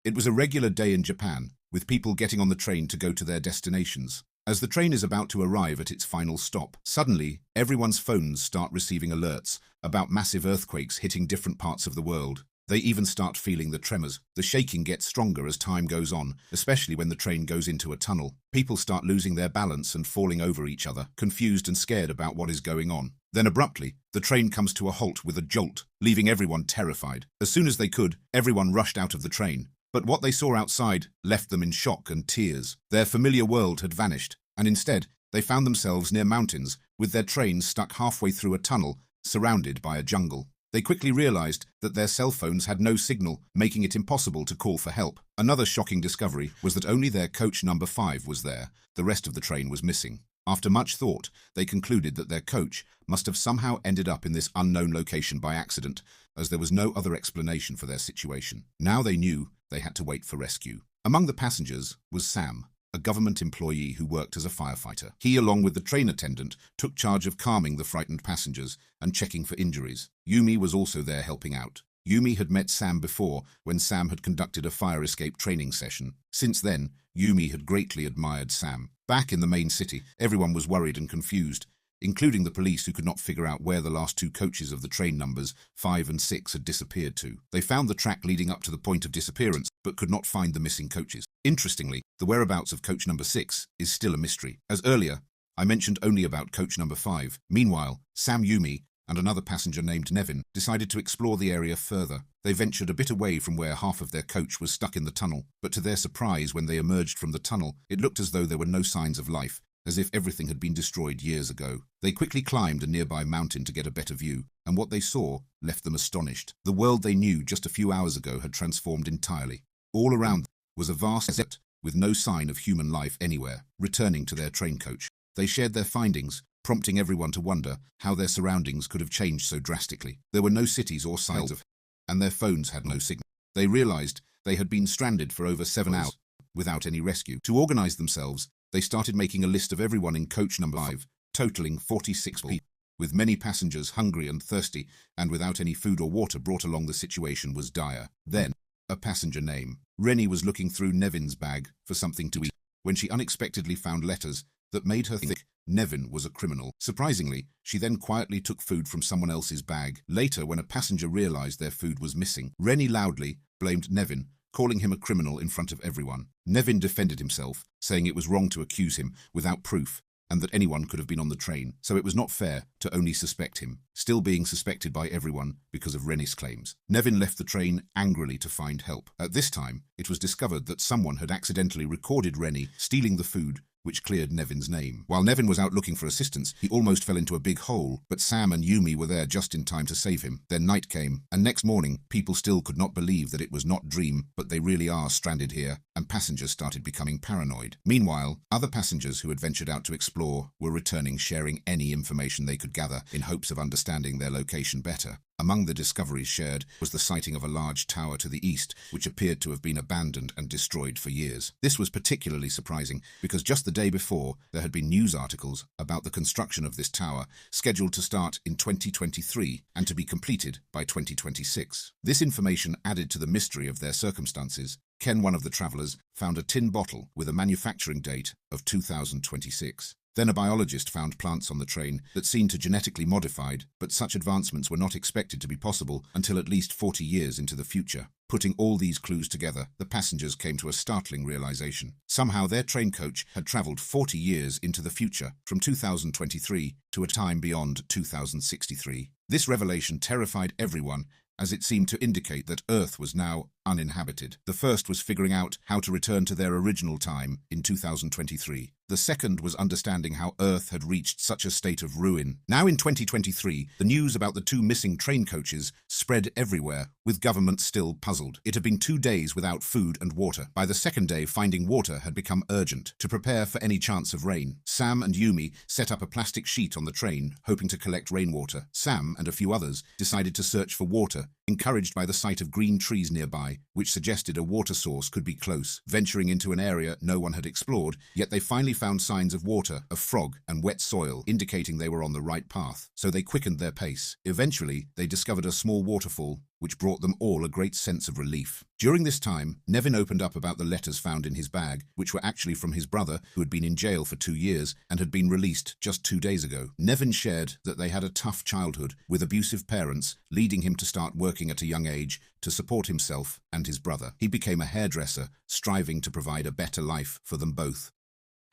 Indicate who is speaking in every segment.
Speaker 1: It was a regular day in Japan, with people getting on the train to go to their destinations. As the train is about to arrive at its final stop, suddenly, everyone's phones start receiving alerts about massive earthquakes hitting different parts of the world. They even start feeling the tremors. The shaking gets stronger as time goes on, especially when the train goes into a tunnel. People start losing their balance and falling over each other, confused and scared about what is going on. Then abruptly, the train comes to a halt with a jolt, leaving everyone terrified. As soon as they could, everyone rushed out of the train. But what they saw outside left them in shock and tears. Their familiar world had vanished, and instead, they found themselves near mountains, with their train stuck halfway through a tunnel, surrounded by a jungle. They quickly realized that their cell phones had no signal, making it impossible to call for help. Another shocking discovery was that only their coach number 5 was there. The rest of the train was missing. After much thought, they concluded that their coach must have somehow ended up in this unknown location by accident, as there was no other explanation for their situation. Now they knew they had to wait for rescue. Among the passengers was Sam, a government employee who worked as a firefighter. He, along with the train attendant, took charge of calming the frightened passengers and checking for injuries. Yumi was also there helping out. Yumi had met Sam before when Sam had conducted a fire escape training session. Since then, Yumi had greatly admired Sam. Back in the main city, everyone was worried and confused, including the police who could not figure out where the last 2 coaches of the train numbers 5 and 6 had disappeared to. They found the track leading up to the point of disappearance, but could not find the missing coaches. Interestingly, the whereabouts of coach number 6 is still a mystery. As earlier, I mentioned only about coach number 5. Meanwhile, Sam, Yumi, and another passenger named Nevin decided to explore the area further. They ventured a bit away from where half of their coach was stuck in the tunnel, but to their surprise, when they emerged from the tunnel, it looked as though there were no signs of life, as if everything had been destroyed years ago. They quickly climbed a nearby mountain to get a better view, and what they saw left them astonished. The world they knew just a few hours ago had transformed entirely. All around them was a vast desert with no sign of human life anywhere. Returning to their train coach, they shared their findings, prompting everyone to wonder how their surroundings could have changed so drastically. There were no cities or signs of, and their phones had no signal. They realized they had been stranded for over 7 hours without any rescue. To organize themselves, they started making a list of everyone in coach number 5, totaling 46 people. With many passengers hungry and thirsty, and without any food or water brought along, the situation was dire. Then, a passenger named Rennie was looking through Nevin's bag for something to eat, when she unexpectedly found letters that made her think Nevin was a criminal. Surprisingly, she then quietly took food from someone else's bag. Later, when a passenger realized their food was missing, Rennie loudly blamed Nevin, calling him a criminal in front of everyone. Nevin defended himself, saying it was wrong to accuse him without proof, and that anyone could have been on the train, so it was not fair to only suspect him, still being suspected by everyone because of Rennie's claims. Nevin left the train angrily to find help. At this time, it was discovered that someone had accidentally recorded Rennie stealing the food, which cleared Nevin's name. While Nevin was out looking for assistance, he almost fell into a big hole, but Sam and Yumi were there just in time to save him. Then night came, and next morning, people still could not believe that it was not dream, but they really are stranded here, and passengers started becoming paranoid. Meanwhile, other passengers who had ventured out to explore were returning, sharing any information they could gather in hopes of understanding their location better. Among the discoveries shared was the sighting of a large tower to the east, which appeared to have been abandoned and destroyed for years. This was particularly surprising because just the day before, there had been news articles about the construction of this tower, scheduled to start in 2023 and to be completed by 2026. This information added to the mystery of their circumstances. Ken, one of the travelers, found a tin bottle with a manufacturing date of 2026. Then a biologist found plants on the train that seemed to genetically modified, but such advancements were not expected to be possible until at least 40 years into the future. Putting all these clues together, the passengers came to a startling realization. Somehow their train coach had traveled 40 years into the future, from 2023 to a time beyond 2063. This revelation terrified everyone, as it seemed to indicate that Earth was now uninhabited. The first was figuring out how to return to their original time in 2023. The second was understanding how Earth had reached such a state of ruin. Now in 2023, the news about the 2 missing train coaches spread everywhere, with government still puzzled. It had been 2 days without food and water. By the second day, finding water had become urgent. To prepare for any chance of rain, Sam and Yumi set up a plastic sheet on the train, hoping to collect rainwater. Sam and a few others decided to search for water, encouraged by the sight of green trees nearby, which suggested a water source could be close. Venturing into an area no one had explored, yet they finally found signs of water, of frog, and wet soil, indicating they were on the right path. So they quickened their pace. Eventually, they discovered a small waterfall which brought them all a great sense of relief. During this time, Nevin opened up about the letters found in his bag, which were actually from his brother, who had been in jail for 2 years and had been released just 2 days ago. Nevin shared that they had a tough childhood with abusive parents, leading him to start working at a young age to support himself and his brother. He became a hairdresser, striving to provide a better life for them both.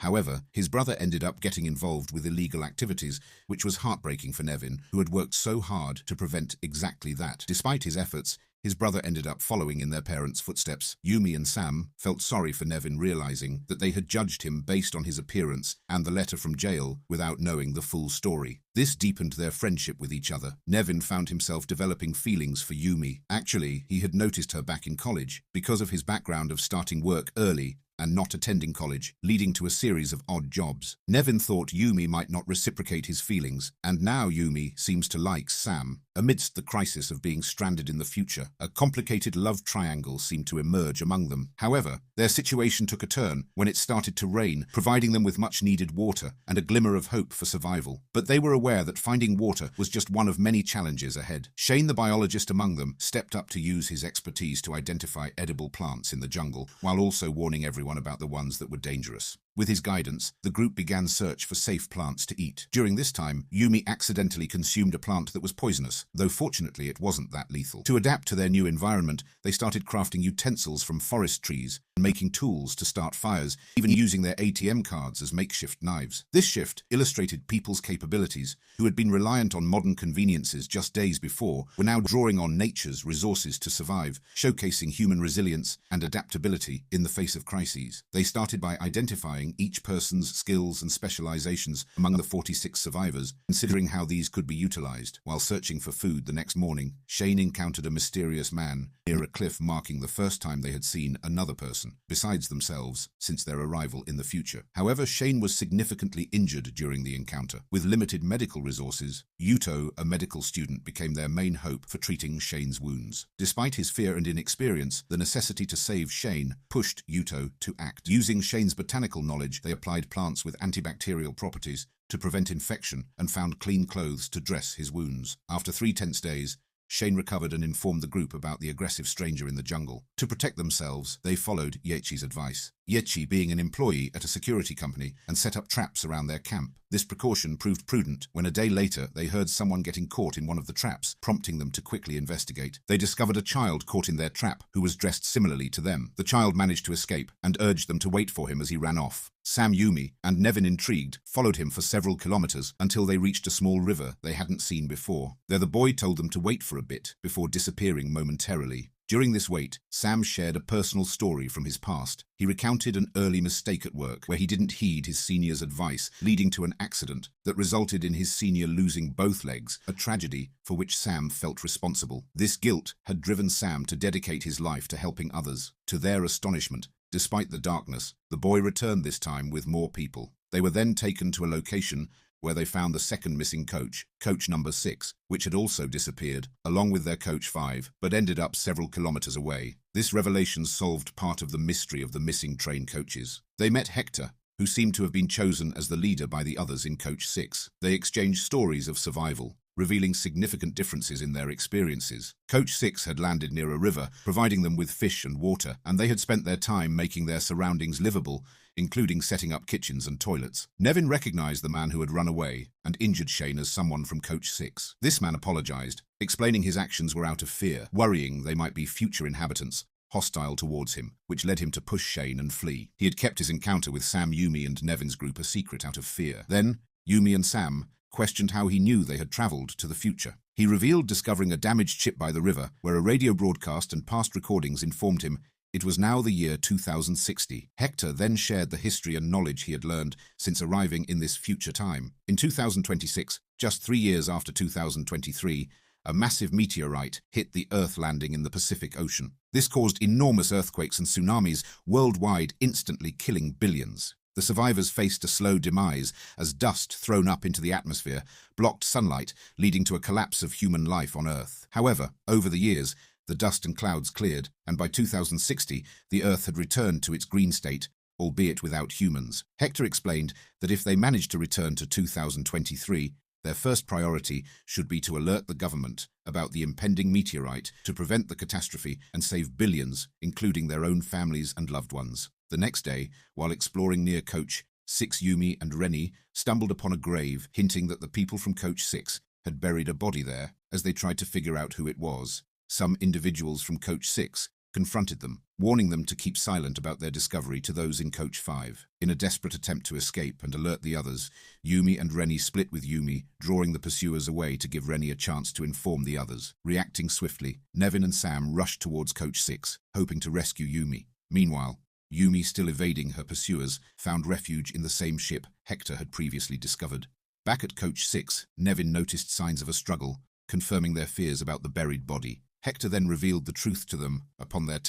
Speaker 1: However, his brother ended up getting involved with illegal activities, which was heartbreaking for Nevin, who had worked so hard to prevent exactly that. Despite his efforts, his brother ended up following in their parents' footsteps. Yumi and Sam felt sorry for Nevin, realizing that they had judged him based on his appearance and the letter from jail without knowing the full story. This deepened their friendship with each other. Nevin found himself developing feelings for Yumi. Actually, he had noticed her back in college because of his background of starting work early and not attending college, leading to a series of odd jobs. Nevin thought Yumi might not reciprocate his feelings, and now Yumi seems to like Sam. Amidst the crisis of being stranded in the future, a complicated love triangle seemed to emerge among them. However, their situation took a turn when it started to rain, providing them with much-needed water and a glimmer of hope for survival. But they were aware that finding water was just one of many challenges ahead. Shane, the biologist among them, stepped up to use his expertise to identify edible plants in the jungle, while also warning everyone about the ones that were dangerous. With his guidance, the group began search for safe plants to eat. During this time, Yumi accidentally consumed a plant that was poisonous, though fortunately it wasn't that lethal. To adapt to their new environment, they started crafting utensils from forest trees and making tools to start fires, even using their ATM cards as makeshift knives. This shift illustrated people's capabilities, who had been reliant on modern conveniences just days before, were now drawing on nature's resources to survive, showcasing human resilience and adaptability in the face of crises. They started by identifying each person's skills and specializations among the 46 survivors, considering how these could be utilized. While searching for food the next morning, Shane encountered a mysterious man near a cliff, marking the first time they had seen another person, besides themselves, since their arrival in the future. However, Shane was significantly injured during the encounter. With limited medical resources, Yuto, a medical student, became their main hope for treating Shane's wounds. Despite his fear and inexperience, the necessity to save Shane pushed Yuto to act. Using Shane's botanical knowledge, they applied plants with antibacterial properties to prevent infection and found clean clothes to dress his wounds. After 3 tense days, Shane recovered and informed the group about the aggressive stranger in the jungle. To protect themselves, they followed Yechi's advice. Yechi being an employee at a security company and set up traps around their camp. This precaution proved prudent when a day later they heard someone getting caught in one of the traps, prompting them to quickly investigate. They discovered a child caught in their trap who was dressed similarly to them. The child managed to escape and urged them to wait for him as he ran off. Sam, Yumi, and Nevin, intrigued, followed him for several kilometers until they reached a small river they hadn't seen before. There the boy told them to wait for a bit before disappearing momentarily. During this wait, Sam shared a personal story from his past. He recounted an early mistake at work where he didn't heed his senior's advice, leading to an accident that resulted in his senior losing both legs, a tragedy for which Sam felt responsible. This guilt had driven Sam to dedicate his life to helping others. To their astonishment, despite the darkness, the boy returned this time with more people. They were then taken to a location where they found the second missing coach, coach number 6, which had also disappeared, along with their coach 5, but ended up several kilometers away. This revelation solved part of the mystery of the missing train coaches. They met Hector, who seemed to have been chosen as the leader by the others in coach 6. They exchanged stories of survival, revealing significant differences in their experiences. Coach 6 had landed near a river, providing them with fish and water, and they had spent their time making their surroundings livable, including setting up kitchens and toilets. Nevin recognized the man who had run away and injured Shane as someone from Coach 6. This man apologized, explaining his actions were out of fear, worrying they might be future inhabitants hostile towards him, which led him to push Shane and flee. He had kept his encounter with Sam, Yumi, and Nevin's group a secret out of fear. Then, Yumi and Sam questioned how he knew they had traveled to the future. He revealed discovering a damaged ship by the river, where a radio broadcast and past recordings informed him it was now the year 2060. Hector then shared the history and knowledge he had learned since arriving in this future time. In 2026, just 3 years after 2023, a massive meteorite hit the Earth, landing in the Pacific Ocean. This caused enormous earthquakes and tsunamis worldwide, instantly killing billions. The survivors faced a slow demise as dust thrown up into the atmosphere blocked sunlight, leading to a collapse of human life on Earth. However, over the years, the dust and clouds cleared, and by 2060, the Earth had returned to its green state, albeit without humans. Hector explained that if they managed to return to 2023, Their first priority should be to alert the government about the impending meteorite to prevent the catastrophe and save billions, including their own families and loved ones. The next day, while exploring near Coach 6, Yumi and Reni stumbled upon a grave, hinting that the people from Coach 6 had buried a body there. As they tried to figure out who it was, some individuals from Coach 6 confronted them, warning them to keep silent about their discovery to those in Coach 5. In a desperate attempt to escape and alert the others, Yumi and Reni split with Yumi, drawing the pursuers away to give Reni a chance to inform the others. Reacting swiftly, Nevin and Sam rushed towards Coach 6, hoping to rescue Yumi. Meanwhile, Yumi, still evading her pursuers, found refuge in the same ship Hector had previously discovered. Back at Coach 6, Nevin noticed signs of a struggle, confirming their fears about the buried body. Hector then revealed the truth to them upon their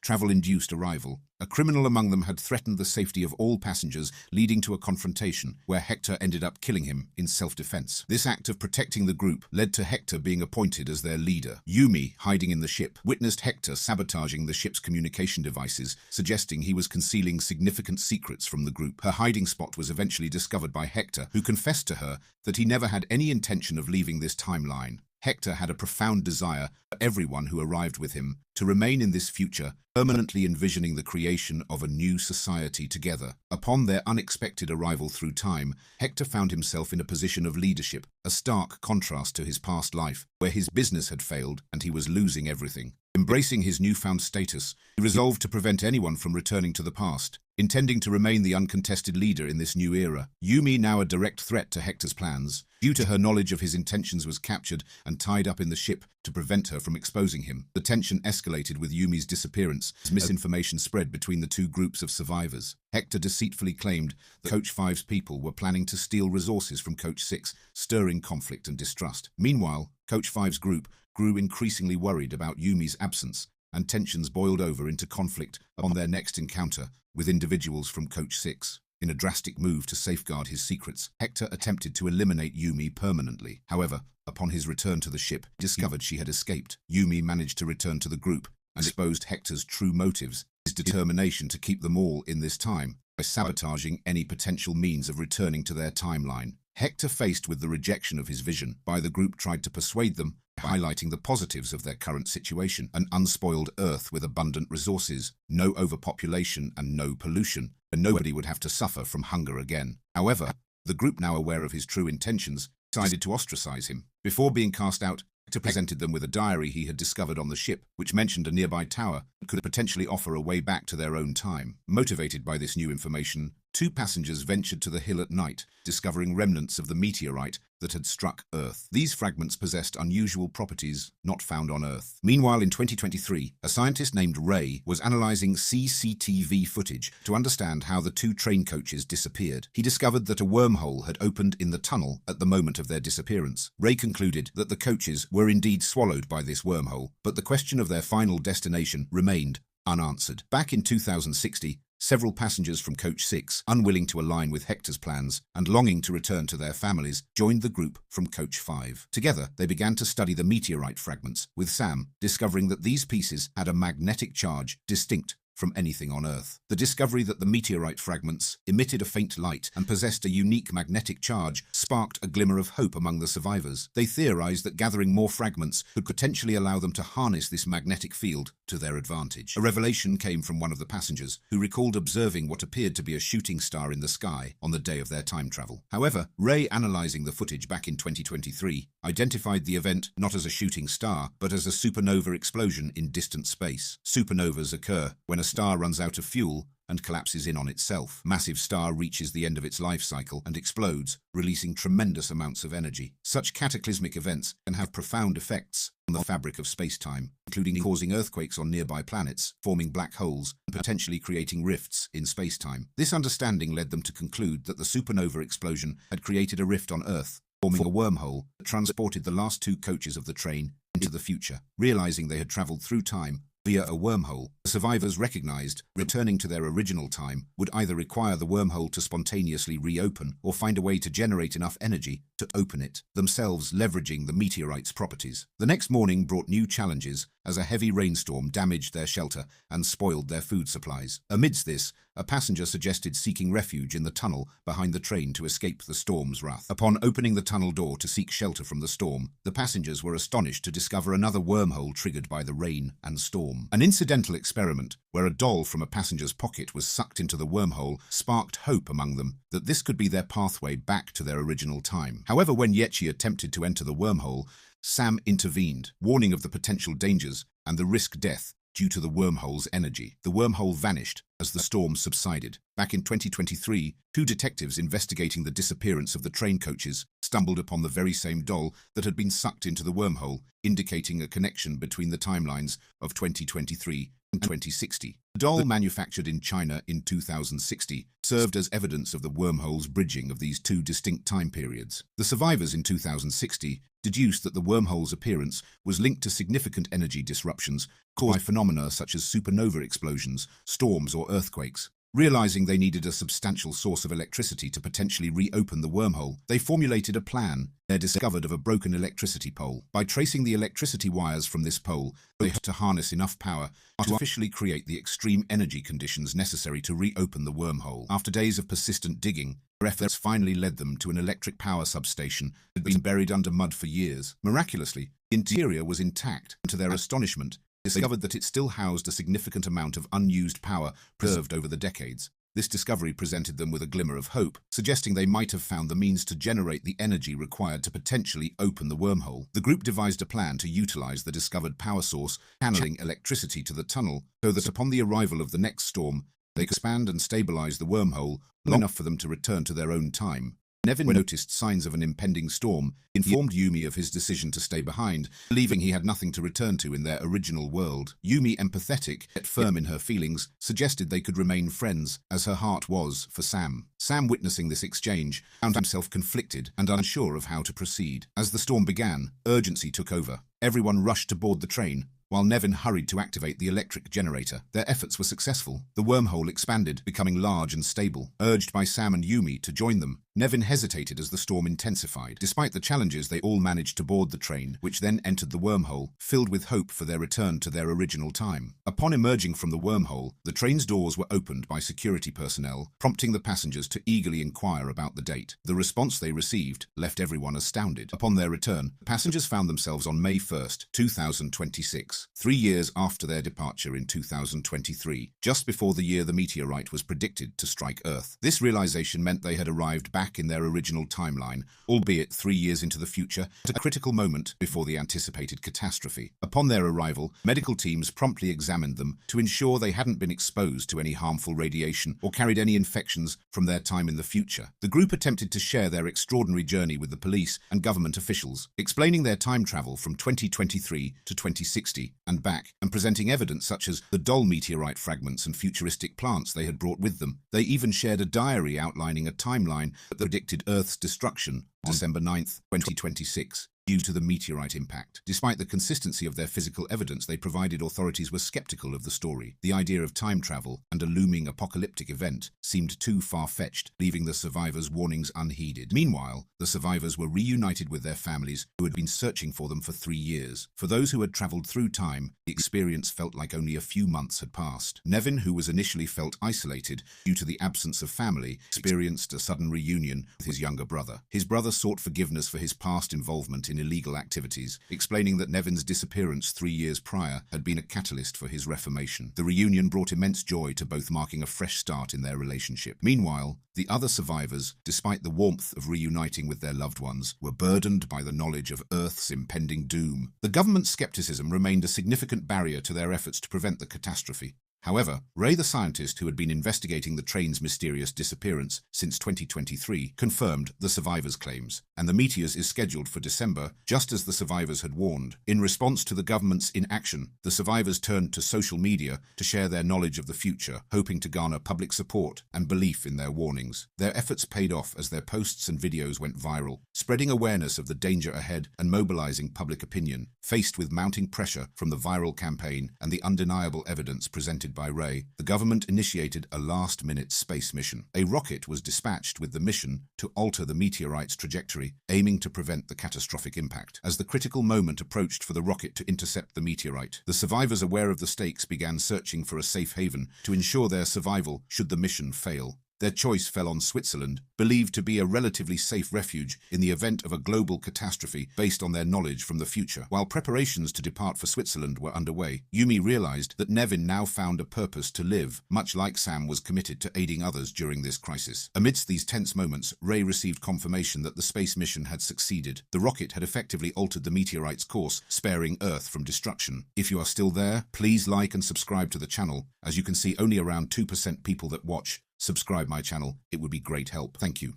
Speaker 1: travel-induced arrival. A criminal among them had threatened the safety of all passengers, leading to a confrontation where Hector ended up killing him in self-defense. This act of protecting the group led to Hector being appointed as their leader. Yumi, hiding in the ship, witnessed Hector sabotaging the ship's communication devices, suggesting he was concealing significant secrets from the group. Her hiding spot was eventually discovered by Hector, who confessed to her that he never had any intention of leaving this timeline. Hector had a profound desire for everyone who arrived with him to remain in this future, permanently envisioning the creation of a new society together. Upon their unexpected arrival through time, Hector found himself in a position of leadership, a stark contrast to his past life, where his business had failed and he was losing everything. Embracing his newfound status, he resolved to prevent anyone from returning to the past, intending to remain the uncontested leader in this new era. Yumi, now a direct threat to Hector's plans, due to her knowledge of his intentions, was captured and tied up in the ship to prevent her from exposing him. The tension escalated with Yumi's disappearance as misinformation spread between the two groups of survivors. Hector deceitfully claimed that Coach 5's people were planning to steal resources from Coach 6, stirring conflict and distrust. Meanwhile, Coach 5's group grew increasingly worried about Yumi's absence, and tensions boiled over into conflict upon their next encounter with individuals from Coach 6. In a drastic move to safeguard his secrets, Hector attempted to eliminate Yumi permanently. However, upon his return to the ship, he discovered she had escaped. Yumi managed to return to the group and exposed Hector's true motives, his determination to keep them all in this time, by sabotaging any potential means of returning to their timeline. Hector, faced with the rejection of his vision by the group, tried to persuade them, highlighting the positives of their current situation: an unspoiled Earth with abundant resources, no overpopulation and no pollution, and nobody would have to suffer from hunger again. However, the group, now aware of his true intentions, decided to ostracize him. Before being cast out, Hector presented them with a diary he had discovered on the ship, which mentioned a nearby tower that could potentially offer a way back to their own time. Motivated by this new information, two passengers ventured to the hill at night, discovering remnants of the meteorite that had struck Earth. These fragments possessed unusual properties not found on Earth. Meanwhile, in 2023, a scientist named Ray was analyzing CCTV footage to understand how the two train coaches disappeared. He discovered that a wormhole had opened in the tunnel at the moment of their disappearance. Ray concluded that the coaches were indeed swallowed by this wormhole, but the question of their final destination remained unanswered. Back in 2060, several passengers from Coach 6, unwilling to align with Hector's plans and longing to return to their families, joined the group from Coach 5. Together, they began to study the meteorite fragments, with Sam discovering that these pieces had a magnetic charge distinct from anything on Earth. The discovery that the meteorite fragments emitted a faint light and possessed a unique magnetic charge sparked a glimmer of hope among the survivors. They theorized that gathering more fragments could potentially allow them to harness this magnetic field to their advantage. A revelation came from one of the passengers, who recalled observing what appeared to be a shooting star in the sky on the day of their time travel. However, Ray, analyzing the footage back in 2023, identified the event not as a shooting star, but as a supernova explosion in distant space. Supernovas occur when a star runs out of fuel and collapses in on itself. Massive star reaches the end of its life cycle and explodes, releasing tremendous amounts of energy. Such cataclysmic events can have profound effects on the fabric of space-time, including causing earthquakes on nearby planets, forming black holes, and potentially creating rifts in space-time. This understanding led them to conclude that the supernova explosion had created a rift on Earth, forming a wormhole that transported the last two coaches of the train into the future. Realizing they had traveled through time via a wormhole, the survivors recognized returning to their original time would either require the wormhole to spontaneously reopen or find a way to generate enough energy to open it, themselves leveraging the meteorite's properties. The next morning brought new challenges as a heavy rainstorm damaged their shelter and spoiled their food supplies. Amidst this, a passenger suggested seeking refuge in the tunnel behind the train to escape the storm's wrath. Upon opening the tunnel door to seek shelter from the storm, the passengers were astonished to discover another wormhole triggered by the rain and storm. An incidental experiment, where a doll from a passenger's pocket was sucked into the wormhole, sparked hope among them that this could be their pathway back to their original time. However, when Yechi attempted to enter the wormhole, Sam intervened, warning of the potential dangers and the risk death due to the wormhole's energy. The wormhole vanished as the storm subsided. Back in 2023, two detectives investigating the disappearance of the train coaches stumbled upon the very same doll that had been sucked into the wormhole, indicating a connection between the timelines of 2023 and 2060. The doll, manufactured in China in 2060, served as evidence of the wormhole's bridging of these two distinct time periods. The survivors in 2060 deduced that the wormhole's appearance was linked to significant energy disruptions caused by phenomena such as supernova explosions, storms, or earthquakes. Realizing they needed a substantial source of electricity to potentially reopen the wormhole, they formulated a plan. They discovered of a broken electricity pole. By tracing the electricity wires from this pole, they hoped to harness enough power to officially create the extreme energy conditions necessary to reopen the wormhole. After days of persistent digging, their efforts finally led them to an electric power substation that had been buried under mud for years. Miraculously, the interior was intact, and to their astonishment, discovered that it still housed a significant amount of unused power preserved over the decades. This discovery presented them with a glimmer of hope, suggesting they might have found the means to generate the energy required to potentially open the wormhole. The group devised a plan to utilize the discovered power source, channeling electricity to the tunnel, so that upon the arrival of the next storm, they could expand and stabilize the wormhole long enough for them to return to their own time. Nevin noticed signs of an impending storm, informed Yumi of his decision to stay behind, believing he had nothing to return to in their original world. Yumi, empathetic yet firm in her feelings, suggested they could remain friends, as her heart was for Sam. Sam, witnessing this exchange, found himself conflicted and unsure of how to proceed. As the storm began, urgency took over. Everyone rushed to board the train, while Nevin hurried to activate the electric generator. Their efforts were successful. The wormhole expanded, becoming large and stable. Urged by Sam and Yumi to join them, Nevin hesitated as the storm intensified. Despite the challenges, they all managed to board the train, which then entered the wormhole, filled with hope for their return to their original time. Upon emerging from the wormhole, the train's doors were opened by security personnel, prompting the passengers to eagerly inquire about the date. The response they received left everyone astounded. Upon their return, the passengers found themselves on May 1st, 2026, 3 years after their departure in 2023, just before the year the meteorite was predicted to strike Earth. This realization meant they had arrived back in their original timeline, albeit 3 years into the future, at a critical moment before the anticipated catastrophe. Upon their arrival, medical teams promptly examined them to ensure they hadn't been exposed to any harmful radiation or carried any infections from their time in the future. The group attempted to share their extraordinary journey with the police and government officials, explaining their time travel from 2023 to 2060 and back, and presenting evidence such as the doll meteorite fragments and futuristic plants they had brought with them. They even shared a diary outlining a timeline that predicted Earth's destruction on December 9th, 2026. Due to the meteorite impact. Despite the consistency of their physical evidence they provided, authorities were skeptical of the story. The idea of time travel and a looming apocalyptic event seemed too far-fetched, leaving the survivors' warnings unheeded. Meanwhile, the survivors were reunited with their families who had been searching for them for 3 years. For those who had traveled through time, the experience felt like only a few months had passed. Nevin, who was initially felt isolated due to the absence of family, experienced a sudden reunion with his younger brother. His brother sought forgiveness for his past involvement in illegal activities, explaining that Nevin's disappearance 3 years prior had been a catalyst for his reformation. The reunion brought immense joy to both, marking a fresh start in their relationship. Meanwhile, the other survivors, despite the warmth of reuniting with their loved ones, were burdened by the knowledge of Earth's impending doom. The government's skepticism remained a significant barrier to their efforts to prevent the catastrophe. However, Ray, the scientist who had been investigating the train's mysterious disappearance since 2023, confirmed the survivors' claims, and the meteors is scheduled for December, just as the survivors had warned. In response to the government's inaction, the survivors turned to social media to share their knowledge of the future, hoping to garner public support and belief in their warnings. Their efforts paid off as their posts and videos went viral, spreading awareness of the danger ahead and mobilizing public opinion. Faced with mounting pressure from the viral campaign and the undeniable evidence presented directed by Ray, the government initiated a last-minute space mission. A rocket was dispatched with the mission to alter the meteorite's trajectory, aiming to prevent the catastrophic impact. As the critical moment approached for the rocket to intercept the meteorite, the survivors, aware of the stakes, began searching for a safe haven to ensure their survival should the mission fail. Their choice fell on Switzerland, believed to be a relatively safe refuge in the event of a global catastrophe based on their knowledge from the future. While preparations to depart for Switzerland were underway, Yumi realized that Nevin now found a purpose to live, much like Sam was committed to aiding others during this crisis. Amidst these tense moments, Ray received confirmation that the space mission had succeeded. The rocket had effectively altered the meteorite's course, sparing Earth from destruction. If you are still there, please like and subscribe to the channel. As you can see, only around 2% people that watch subscribe my channel. It would be great help. Thank you.